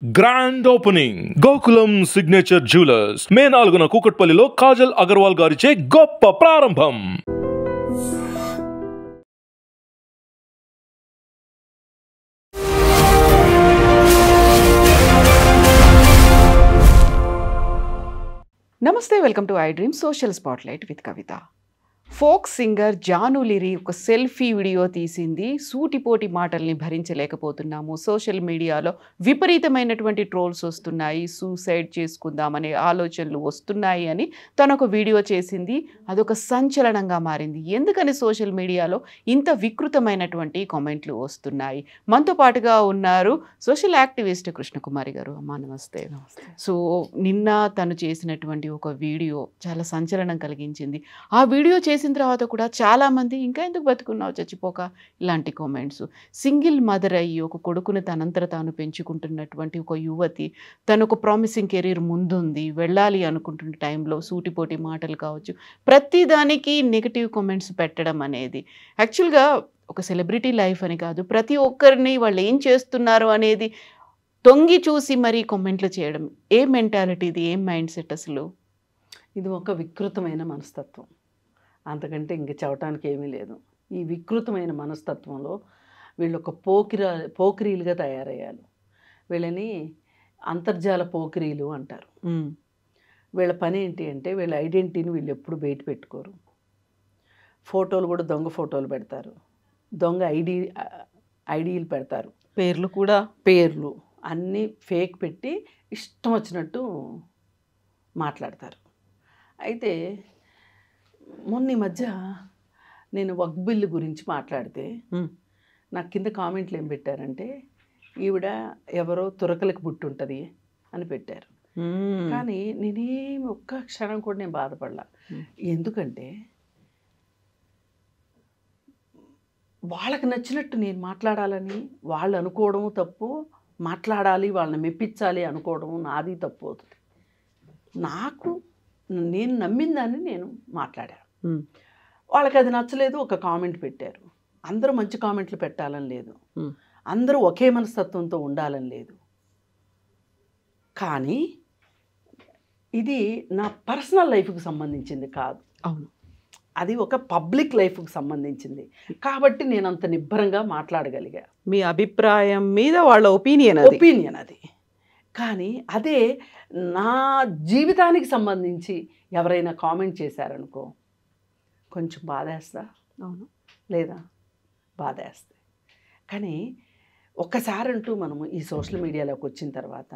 Grand opening Gokulam signature jewellers May 4న కూకట్పల్లిలో కాజల్ అగర్వాల్ గారిచే గొప్ప ప్రారంభం. నమస్తే, welcome to I dream social spotlight with Kavitha. Folk singer Janu Lyri ఒక సెల్ఫీ వీడియో తీసింది. సూటిపోటి మాటల్ని భరించలేకపోతున్నాము, సోషల్ మీడియాలో విపరీతమైనటువంటి ట్రోల్స్ వస్తున్నాయి, సూసైడ్ చేసుకుందామనే ఆలోచనలు వస్తున్నాయి అని తను ఒక వీడియో చేసింది. అదొక సంచలనంగా మారింది. ఎందుకని సోషల్ మీడియాలో ఇంత వికృతమైనటువంటి కామెంట్లు వస్తున్నాయి? మనతో పాటుగా ఉన్నారు సోషల్ యాక్టివిస్ట్ కృష్ణకుమారి గారు. అమ్మా నమస్తే. సో నిన్న తను చేసినటువంటి ఒక వీడియో చాలా సంచలనం కలిగించింది. ఆ వీడియో చేసిన తర్వాత కూడా చాలామంది ఇంకా ఎందుకు బతుకున్నావు చచ్చిపోక ఇలాంటి కామెంట్స్. సింగిల్ మదర్ అయ్యి ఒక కొడుకుని తనంతట తాను పెంచుకుంటున్నటువంటి ఒక యువతి, తను ఒక ప్రామిసింగ్ కెరీర్ ముందుంది, వెళ్ళాలి అనుకుంటున్న టైంలో సూటిపోటి మాటలు కావచ్చు, ప్రతిదానికి నెగిటివ్ కామెంట్స్ పెట్టడం అనేది యాక్చువల్గా ఒక సెలబ్రిటీ లైఫ్ అని కాదు, ప్రతి ఒక్కరిని వాళ్ళు ఏం చేస్తున్నారు అనేది తొంగి చూసి మరీ కామెంట్లు చేయడం. ఏ మెంటాలిటీ ఇది? ఏం మైండ్ సెట్ అసలు? ఇది ఒక వికృతమైన మనస్తత్వం, అంతకంటే ఇంక చెప్పడానికి ఏమీ లేదు. ఈ వికృతమైన మనస్తత్వంలో వీళ్ళు ఒక పోకిరీలుగా తయారయ్యారు. వీళ్ళని అంతర్జాల పోకిరీలు అంటారు. వీళ్ళ పని ఏంటి అంటే వీళ్ళ ఐడెంటిటీని వీళ్ళు ఎప్పుడు బయట పెట్టుకోరు. ఫోటోలు కూడా దొంగ ఫోటోలు పెడతారు, దొంగ ఐడీలు పెడతారు, పేర్లు అన్నీ ఫేక్ పెట్టి ఇష్టం వచ్చినట్టు మాట్లాడతారు. అయితే మొన్న ఈ మధ్య నేను వక్ఫ్ బిల్లు గురించి మాట్లాడితే నాకు కింద కామెంట్లు ఏం పెట్టారంటే, ఈవిడ ఎవరో తురకలకు పుట్టుంటుంది అని పెట్టారు. కానీ నేనేమి ఒక్క క్షణం కూడా నేను బాధపడలా. ఎందుకంటే వాళ్ళకి నచ్చినట్టు నేను మాట్లాడాలని వాళ్ళు అనుకోవడము తప్పు, మాట్లాడాలి వాళ్ళని మెప్పించాలి అనుకోవడము నాది తప్పు అవుతుంది. నేను నమ్మిన దాన్ని నేను మాట్లాడాను. వాళ్ళకి అది నచ్చలేదు, ఒక కామెంట్ పెట్టారు. అందరూ మంచి కామెంట్లు పెట్టాలని లేదు, అందరూ ఒకే మనస్తత్వంతో ఉండాలని లేదు. కానీ ఇది నా పర్సనల్ లైఫ్కి సంబంధించింది కాదు. అవును, అది ఒక పబ్లిక్ లైఫ్కి సంబంధించింది కాబట్టి నేను అంత నిబ్బరంగా మాట్లాడగలిగా. మీ అభిప్రాయం మీద వాళ్ళ ఒపీనియన్ అది. కానీ అదే నా జీవితానికి సంబంధించి ఎవరైనా కామెంట్ చేశారనుకో కొంచెం బాధేస్తా. అవును, లేదా బాధేస్తే. కానీ ఒక్కసారి అంటూ మనము ఈ సోషల్ మీడియాలోకి వచ్చిన తర్వాత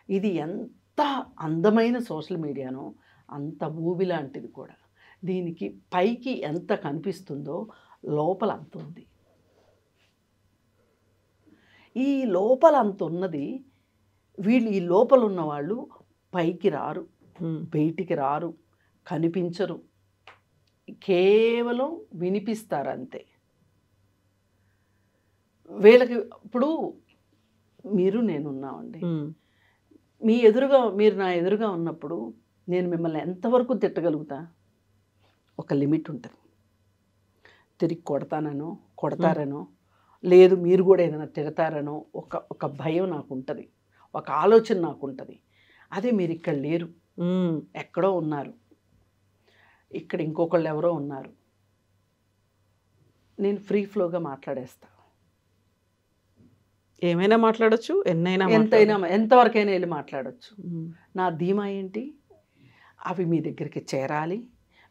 ఇది ఎంత అందమైన సోషల్ మీడియానో అంత ఊబి లాంటిది కూడా. దీనికి పైకి ఎంత కనిపిస్తుందో లోపల అంత ఉంది. ఈ లోపల అంత ఉన్నది వీళ్ళు, ఈ లోపల ఉన్న వాళ్ళు పైకి రారు, బయటికి రారు, కనిపించరు, కేవలం వినిపిస్తారు అంతే. వీళ్ళకి ఇప్పుడు నేనున్నామండి, మీరు నా ఎదురుగా ఉన్నప్పుడు నేను మిమ్మల్ని ఎంతవరకు తిట్టగలుగుతా? ఒక లిమిట్ ఉంటుంది. తిరిగి కొడతారనో లేదు మీరు కూడా ఏదైనా తిడతారనో ఒక భయం నాకు ఉంటుంది, ఒక ఆలోచన నాకు ఉంటుంది. అదే మీరు ఇక్కడ లేరు, ఎక్కడో ఉన్నారు, ఇక్కడ ఇంకొకళ్ళు ఎవరో ఉన్నారు. నేను ఫ్రీ ఫ్లోగా మాట్లాడేస్తా, ఏమైనా మాట్లాడచ్చు, ఎంతవరకైనా వెళ్ళి మాట్లాడచ్చు. నా ధీమా ఏంటి? అవి మీ దగ్గరికి చేరాలి,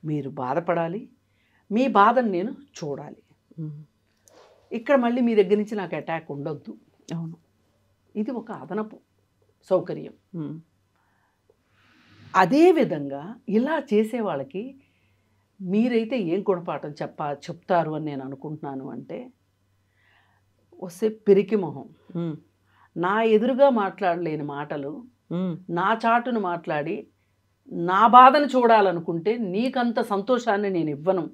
మీరు బాధపడాలి, మీ బాధను నేను చూడాలి. ఇక్కడ మళ్ళీ మీ దగ్గర నుంచి నాకు అటాక్ ఉండొద్దు. అవును, ఇది ఒక అదనపు సౌకర్యం. అదేవిధంగా ఇలా చేసే వాళ్ళకి మీరైతే ఏం గుణపాఠం చెప్తారు అని నేను అనుకుంటున్నాను అంటే, వస్తే పిరికి మొహం, నా ఎదురుగా మాట్లాడలేని మాటలు నా చాటును మాట్లాడి నా బాధను చూడాలనుకుంటే నీకంత సంతోషాన్ని నేను ఇవ్వను.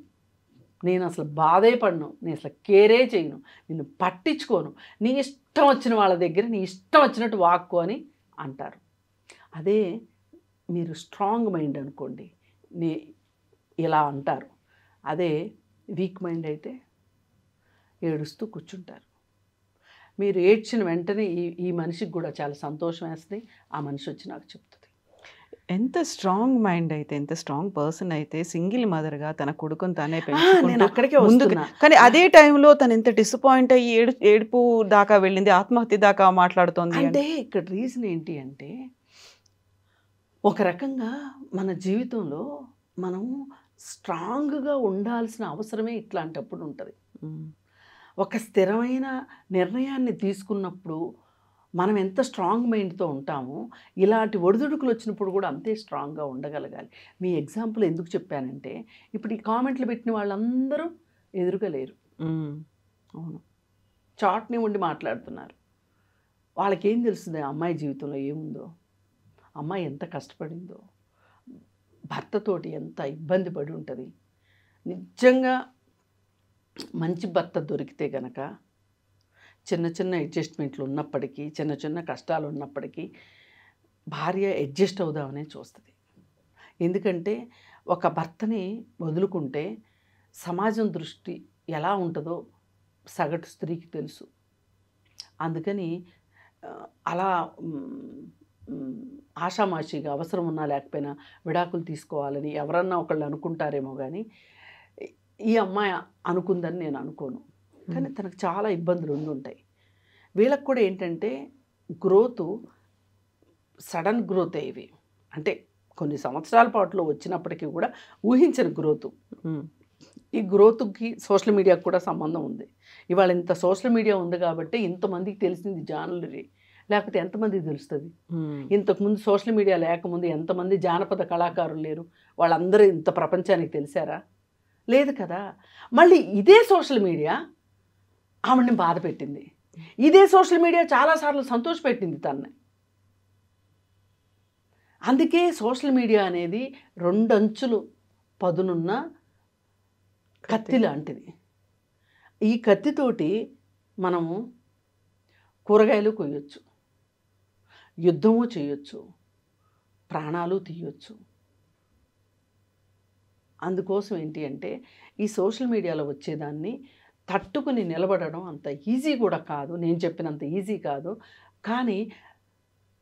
నేను అసలు బాధే పడను, నేను అసలు కేరే చేయను, నిన్ను పట్టించుకోను, నీ ఇష్టం వచ్చిన వాళ్ళ దగ్గర నీ ఇష్టం వచ్చినట్టు వాక్కు అని అంటారు. అదే మీరు స్ట్రాంగ్ మైండ్ అనుకోండి, ఇలా అంటారు. అదే వీక్ మైండ్ అయితే ఏడుస్తూ కూర్చుంటారు. మీరు ఏడ్చిన వెంటనే ఈ మనిషికి కూడా చాలా సంతోషం వేస్తుంది. ఆ మనిషి వచ్చి నాకు చెప్తుంది. ఎంత స్ట్రాంగ్ మైండ్ అయితే, ఎంత స్ట్రాంగ్ పర్సన్ అయితే సింగిల్ మదర్గా తన కొడుకుని తానే నేను పెంచుకుంటూ అక్కడికే ముందుకు, వస్తున్నా. కానీ అదే టైంలో తను ఎంత డిసప్పాయింట్ అయ్యి ఏడుపు దాకా వెళ్ళింది, ఆత్మహత్య దాకా మాట్లాడుతోంది అంటే ఇక్కడ రీజన్ ఏంటి అంటే, ఒక రకంగా మన జీవితంలో మనం స్ట్రాంగ్గా ఉండాల్సిన అవసరమే ఇట్లాంటప్పుడు ఉంటుంది. ఒక స్థిరమైన నిర్ణయాన్ని తీసుకున్నప్పుడు మనం ఎంత స్ట్రాంగ్ మైండ్తో ఉంటామో, ఇలాంటి ఒడిదుడుకులు వచ్చినప్పుడు కూడా అంతే స్ట్రాంగ్గా ఉండగలగాలి. మీ ఎగ్జాంపుల్ ఎందుకు చెప్పానంటే, ఇప్పుడు ఈ కామెంట్లు పెట్టిన వాళ్ళందరూ ఎదురుగా లేరు. అవును, చాట్ని ఉండి మాట్లాడుతున్నారు. వాళ్ళకేం తెలుస్తుంది అమ్మాయి జీవితంలో ఏముందో, అమ్మాయి ఎంత కష్టపడిందో, భర్తతోటి ఎంత ఇబ్బంది పడి ఉంటుంది. నిజంగా మంచి భర్త దొరికితే గనక చిన్న చిన్న అడ్జస్ట్మెంట్లు ఉన్నప్పటికీ, చిన్న చిన్న కష్టాలు ఉన్నప్పటికీ భార్య అడ్జస్ట్ అవుదామనే చూస్తుంది. ఎందుకంటే ఒక భర్తని వదులుకుంటే సమాజం దృష్టి ఎలా ఉంటుందో సగటు స్త్రీకి తెలుసు. అందుకని అలా ఆషామాషిగా అవసరం ఉన్నా లేకపోయినా విడాకులు తీసుకోవాలని ఎవరన్నా ఒకళ్ళు అనుకుంటారేమో, కానీ ఈ అమ్మాయి అనుకుందని నేను అనుకోను. కానీ తనకు చాలా ఇబ్బందులు ఉండుంటాయి. వీళ్ళకి కూడా ఏంటంటే గ్రోత్ సడన్ గ్రోత్ ఇవి, అంటే కొన్ని సంవత్సరాల పాటులో వచ్చినప్పటికీ కూడా ఊహించిన గ్రోత్. ఈ గ్రోత్కి సోషల్ మీడియాకు కూడా సంబంధం ఉంది. ఇవాళ ఇంత సోషల్ మీడియా ఉంది కాబట్టి ఇంతమందికి తెలిసింది జానులరీ, లేకపోతే ఎంతమందికి తెలుస్తుంది? ఇంతకుముందు సోషల్ మీడియా లేకముందు ఎంతమంది జానపద కళాకారులు లేరు? వాళ్ళందరూ ఇంత ప్రపంచానికి తెలిసారా? లేదు కదా. మళ్ళీ ఇదే సోషల్ మీడియా ఆవిడని బాధ పెట్టింది. ఇదే సోషల్ మీడియా చాలాసార్లు సంతోషపెట్టింది తనని. అందుకే సోషల్ మీడియా అనేది రెండంచులు పదునున్న కత్తి లాంటిది. ఈ కత్తితోటి మనము కూరగాయలు కొయ్యొచ్చు, యుద్ధము చేయొచ్చు, ప్రాణాలు తీయొచ్చు. అందుకోసం ఏంటి అంటే ఈ సోషల్ మీడియాలో వచ్చేదాన్ని తట్టుకుని నిలబడడం అంత ఈజీ కూడా కాదు. నేను చెప్పినంత ఈజీ కాదు. కానీ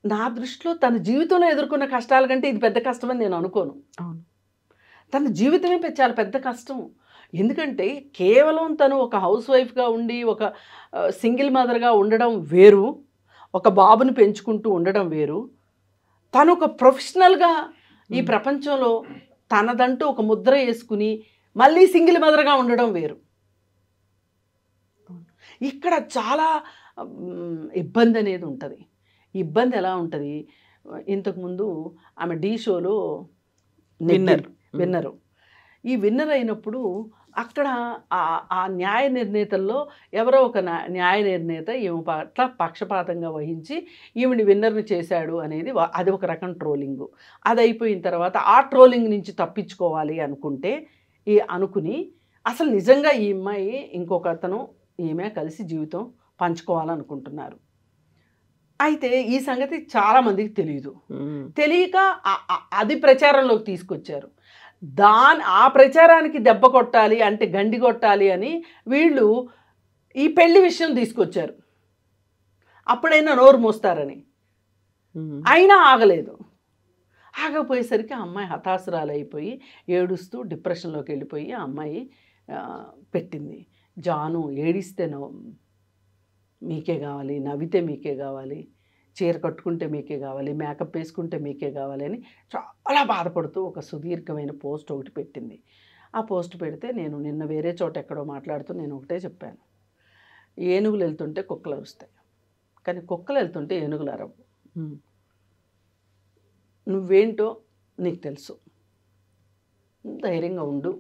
నా దృష్టిలో తన జీవితంలో ఎదుర్కొన్న కష్టాల కంటే ఇది పెద్ద కష్టమని నేను అనుకోను. అవును, తన జీవితమే చాలా పెద్ద కష్టం. ఎందుకంటే కేవలం తను ఒక హౌస్ వైఫ్గా ఉండి ఒక సింగిల్ మదర్గా ఉండడం వేరు, ఒక బాబుని పెంచుకుంటూ ఉండడం వేరు. తను ఒక ప్రొఫెషనల్గా ఈ ప్రపంచంలో తనదంటూ ఒక ముద్ర వేసుకుని మళ్ళీ సింగిల్ మదర్గా ఉండడం వేరు. ఇక్కడ చాలా ఇబ్బంది అనేది ఉంటుంది. ఇబ్బంది ఎలా ఉంటుంది? ఇంతకుముందు ఆమె ఢీ షోలో విన్నరు. ఈ విన్నర్ అయినప్పుడు అక్కడ ఆ న్యాయ నిర్ణేతల్లో ఎవరో ఒక న్యాయ నిర్ణేత ఈమె పట్ల పక్షపాతంగా వహించి ఈమెని విన్నర్ని చేశాడు అనేది అది ఒక రకం ట్రోలింగు. అది అయిపోయిన తర్వాత ఆ ట్రోలింగ్ నుంచి తప్పించుకోవాలి అనుకుని అసలు నిజంగా ఈ అమ్మాయి ఇంకొక అతను ఈమె కలిసి జీవితం పంచుకోవాలనుకుంటున్నారు. అయితే ఈ సంగతి చాలామందికి తెలియక అది ప్రచారంలోకి తీసుకొచ్చారు. ఆ ప్రచారానికి దెబ్బ కొట్టాలి అంటే గండి కొట్టాలి అని వీళ్ళు ఈ పెళ్లి విషయం తీసుకొచ్చారు. అప్పుడైనా నోరు మోస్తారని. అయినా ఆగలేదు. ఆగపోయేసరికి ఆ అమ్మాయి హతాశురాలైపోయి ఏడుస్తూ డిప్రెషన్లోకి వెళ్ళిపోయి ఆ అమ్మాయి పెట్టింది, జాను ఏడిస్తే మీకే కావాలి, నవ్వితే మీకే కావాలి, చీర కట్టుకుంటే మీకే కావాలి, మేకప్ వేసుకుంటే మీకే కావాలి అని చాలా బాధపడుతూ ఒక సుదీర్ఘమైన పోస్ట్ ఒకటి పెట్టింది. ఆ పోస్ట్ పెడితే నేను నిన్న వేరే చోట ఎక్కడో మాట్లాడుతూ నేను ఒకటే చెప్పాను, ఏనుగులు వెళ్తుంటే కుక్కలు అరుస్తాయి, కానీ కుక్కలు వెళ్తుంటే ఏనుగులు అరవు. నువ్వేంటో నీకు తెలుసు, ధైర్యంగా ఉండు,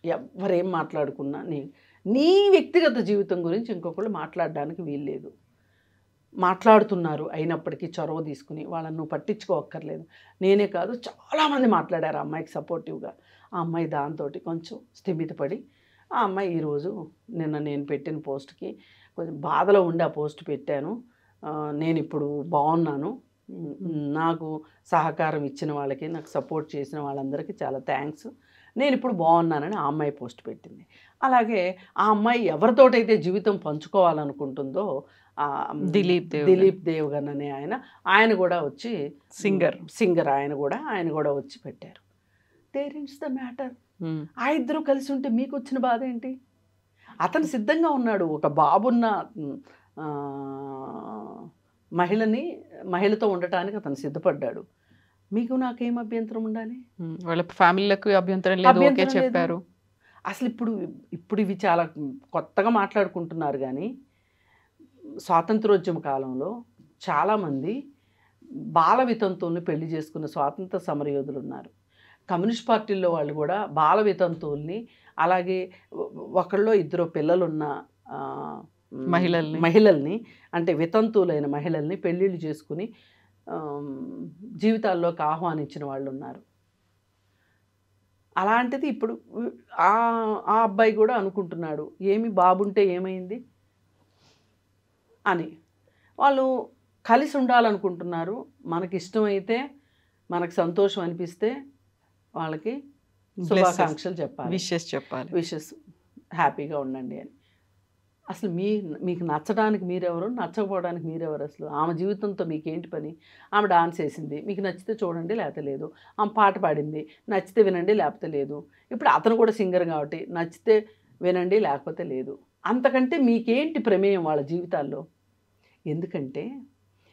ఎవరేం మాట్లాడుకున్నా నీ వ్యక్తిగత జీవితం గురించి ఇంకొకళ్ళు మాట్లాడడానికి వీల్లేదు. మాట్లాడుతున్నారు అయినప్పటికీ చొరవ తీసుకుని వాళ్ళని నువ్వు పట్టించుకోక్కర్లేదు. నేనే కాదు చాలామంది మాట్లాడారు ఆ అమ్మాయికి సపోర్టివ్గా. ఆ అమ్మాయి దాంతో కొంచెం స్థిమితపడి ఆ అమ్మాయి ఈరోజు నిన్న నేను పెట్టిన పోస్ట్కి కొంచెం బాధలో ఉండి ఆ పోస్ట్ పెట్టాను, నేను ఇప్పుడు బాగున్నాను, నాకు సహకారం ఇచ్చిన వాళ్ళకి నాకు సపోర్ట్ చేసిన వాళ్ళందరికీ చాలా థ్యాంక్స్, నేను ఇప్పుడు బాగున్నానని ఆ అమ్మాయి పోస్ట్ పెట్టింది. అలాగే ఆ అమ్మాయి ఎవరితోటైతే జీవితం పంచుకోవాలనుకుంటుందో దిలీప్ దేవగన్ అనే ఆయన కూడా వచ్చి సింగర్ ఆయన కూడా వచ్చి పెట్టారు. There is the matter. ఆ ఇద్దరు కలిసి ఉంటే మీకు వచ్చిన బాధ ఏంటి? అతను సిద్ధంగా ఉన్నాడు, ఒక బాబున్న మహిళతో ఉండటానికి అతను సిద్ధపడ్డాడు. మీకు నాకేం అభ్యంతరం ఉండాలి? వాళ్ళ ఫ్యామిలీలకు అభ్యంతరం లేదు చెప్పారు. అసలు ఇప్పుడు ఇవి చాలా కొత్తగా మాట్లాడుకుంటున్నారు, కానీ స్వాతంత్రోద్యమ కాలంలో చాలామంది బాల వితంతువుల్ని పెళ్లి చేసుకున్న స్వాతంత్ర సమరయోధులు ఉన్నారు. కమ్యూనిస్ట్ పార్టీల్లో వాళ్ళు కూడా బాల వితంతువుల్ని, అలాగే ఒకళ్ళో ఇద్దరు పిల్లలున్న మహిళల్ని అంటే వితంతువులైన మహిళల్ని పెళ్ళిళ్ళు చేసుకుని జీవితాల్లోకి ఆహ్వానించిన వాళ్ళు ఉన్నారు. అలాంటిది ఇప్పుడు ఆ అబ్బాయి కూడా అనుకుంటున్నాడు, ఏమి బాబుంటే ఏమైంది అని. వాళ్ళు కలిసి ఉండాలనుకుంటున్నారు. మనకి ఇష్టమైతే, మనకు సంతోషం అనిపిస్తే వాళ్ళకి శుభాకాంక్షలు చెప్పాలి, విషెస్ హ్యాపీగా ఉండండి అని. అసలు మీకు నచ్చడానికి మీరెవరు, నచ్చకపోవడానికి మీరెవరు? అసలు ఆమె జీవితంతో మీకేంటి పని? ఆమె డాన్స్ వేసింది, మీకు నచ్చితే చూడండి, లేకపోతే లేదు. ఆమె పాట పాడింది, నచ్చితే వినండి, లేకపోతే లేదు. ఇప్పుడు అతను కూడా సింగర్ కాబట్టి నచ్చితే వినండి, లేకపోతే లేదు. అంతకంటే మీకేంటి ప్రమేయం వాళ్ళ జీవితాల్లో? ఎందుకంటే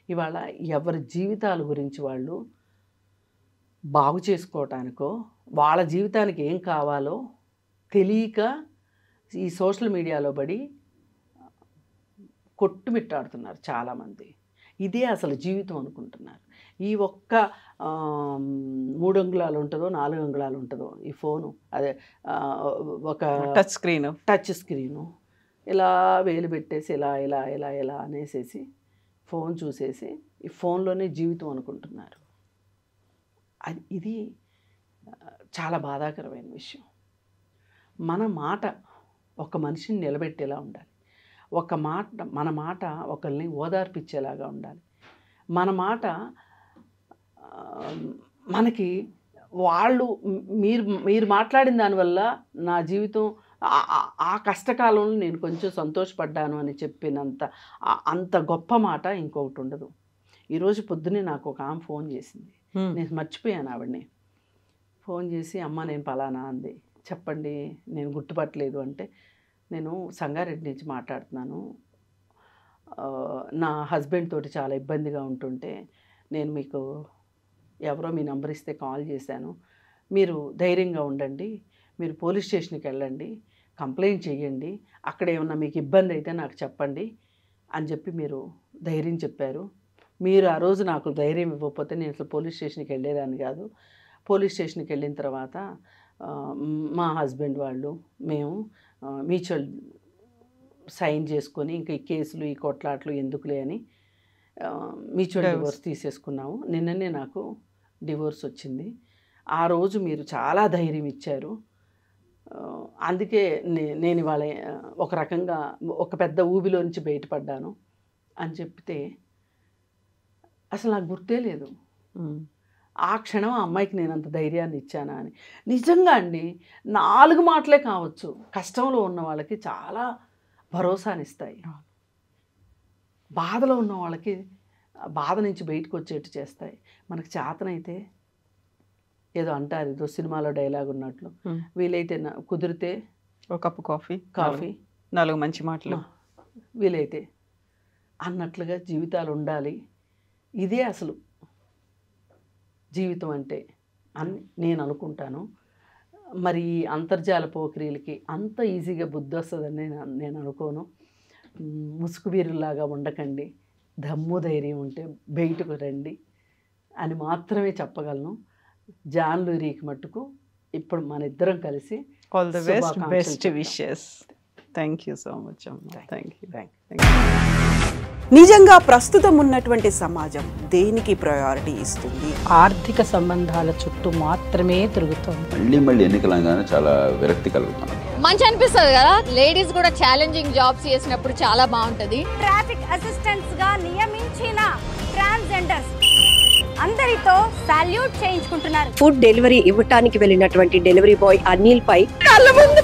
ఇవాళ ఎవరి జీవితాల గురించి వాళ్ళు బాగు చేసుకోవటానికో, వాళ్ళ జీవితానికి ఏం కావాలో తెలియక ఈ సోషల్ మీడియాలో పడి కొట్టుమిట్టాడుతున్నారు చాలామంది. ఇదే అసలు జీవితం అనుకుంటున్నారు. ఈ ఒక్క 3 అంగుళాలు ఉంటుందో 4 అంగుళాలు ఉంటుందో ఈ ఫోను, అదే ఒక టచ్ స్క్రీను ఇలా వేలు పెట్టేసి ఇలా ఇలా ఇలా ఇలా అనేసేసి ఫోన్ చూసేసి ఈ ఫోన్లోనే జీవితం అనుకుంటున్నారు. ఇది చాలా బాధాకరమైన విషయం. మన మాట ఒక మనిషిని నిలబెట్టేలా ఉండాలి. మన మాట ఒకరిని ఓదార్పిచ్చేలాగా ఉండాలి. మన మాట మనకి వాళ్ళు మీరు మాట్లాడిన దానివల్ల నా జీవితం ఆ కష్టకాలంలో నేను కొంచెం సంతోషపడ్డాను అని చెప్పినంత అంత గొప్ప మాట ఇంకొకటి ఉండదు. ఈరోజు పొద్దునే నాకు ఒక ఆమె ఫోన్ చేసింది, నేను మర్చిపోయాను ఆవిడని. ఫోన్ చేసి అమ్మ నేను పలానా అంది. చెప్పండి, నేను గుర్తుపట్టలేదు అంటే, నేను సంగారెడ్డి నుంచి మాట్లాడుతున్నాను, నా హస్బెండ్ తోటి చాలా ఇబ్బందిగా ఉంటుంటే నేను మీకు ఎవరో మీ నెంబర్ ఇస్తే కాల్ చేశాను. మీరు ధైర్యంగా ఉండండి, మీరు పోలీస్ స్టేషన్కి వెళ్ళండి, కంప్లైంట్ చేయండి, అక్కడ ఏమన్నా మీకు ఇబ్బంది అయితే నాకు చెప్పండి అని చెప్పి మీరు ధైర్యం చెప్పారు. మీరు ఆ రోజు నాకు ధైర్యం ఇవ్వకపోతే నేను అసలు పోలీస్ స్టేషన్కి వెళ్ళేదాన్ని కాదు. పోలీస్ స్టేషన్కి వెళ్ళిన తర్వాత మా హస్బెండ్ వాళ్ళు మేము మ్యూచువల్ సైన్ చేసుకొని ఇంకా ఈ కేసులు ఈ కొట్లాట్లు ఎందుకులే అని మ్యూచువల్ డివోర్స్ తీసేసుకున్నాము. నిన్ననే నాకు డివోర్స్ వచ్చింది. ఆ రోజు మీరు చాలా ధైర్యం ఇచ్చారు, అందుకే నేను ఇవాళ ఒక రకంగా ఒక పెద్ద ఊబిలో నుంచి బయటపడ్డాను అని చెప్తే అసలు నాకు గుర్తే లేదు ఆ క్షణం ఆ అమ్మాయికి నేను అంత ధైర్యాన్ని ఇచ్చానా అని. నిజంగా అండి, 4 మాటలే కావచ్చు కష్టంలో ఉన్న వాళ్ళకి చాలా భరోసానిస్తాయి. బాధలో ఉన్న వాళ్ళకి బాధ నుంచి బయటకు వచ్చేట్టు చేస్తాయి. మనకు చేతనైతే ఏదో అంటారు, ఏదో సినిమాలో డైలాగ్ ఉన్నట్లు, వీలైతే కుదిరితే ఒక కప్పు కాఫీ 4 మంచి మాటలు వీలైతే అన్నట్లుగా జీవితాలు ఉండాలి. ఇదే అసలు జీవితం అంటే అని నేను అనుకుంటాను. మరి ఈ అంతర్జాల పోకిరీలకి అంత ఈజీగా బుద్ధి వస్తుందని నేను అనుకోను. ముసుగు వీరులాగా ఉండకండి, దమ్ము ధైర్యం ఉంటే బయటకు రండి అని మాత్రమే చెప్పగలను. జాన్ లూరీకి మట్టుకు ఇప్పుడు మన ఇద్దరం కలిసి all the best wishes. Thank you so much అమ్మా. Thank you. నిజంగా ప్రస్తుతం ఉన్నటువంటి సమాజం దేనికి ప్రయారిటీ ఇస్తుంది? ఆర్థిక సంబంధాల చుట్టూ మాత్రమే తిరుగుతుంది. మళ్ళీ ఎన్నికలంగానే చాలా విరక్తి కలుగుతాం. మంచి అనిపిస్తుంది కదా, లేడీస్ కూడా ఛాలెంజింగ్ జాబ్స్ చేసినప్పుడు చాలా బాగుంటది. ట్రాఫిక్ అసిస్టెంట్స్ గా నియమించిన ట్రాన్స్జెండర్స్ అందరితో సాల్యూట్ చేయించుకుంటున్నారు. ఫుడ్ డెలివరీ ఇవ్వటానికి వెళ్ళినటువంటి డెలివరీ బాయ్ అనిల్ పై కళ్ళ ముందు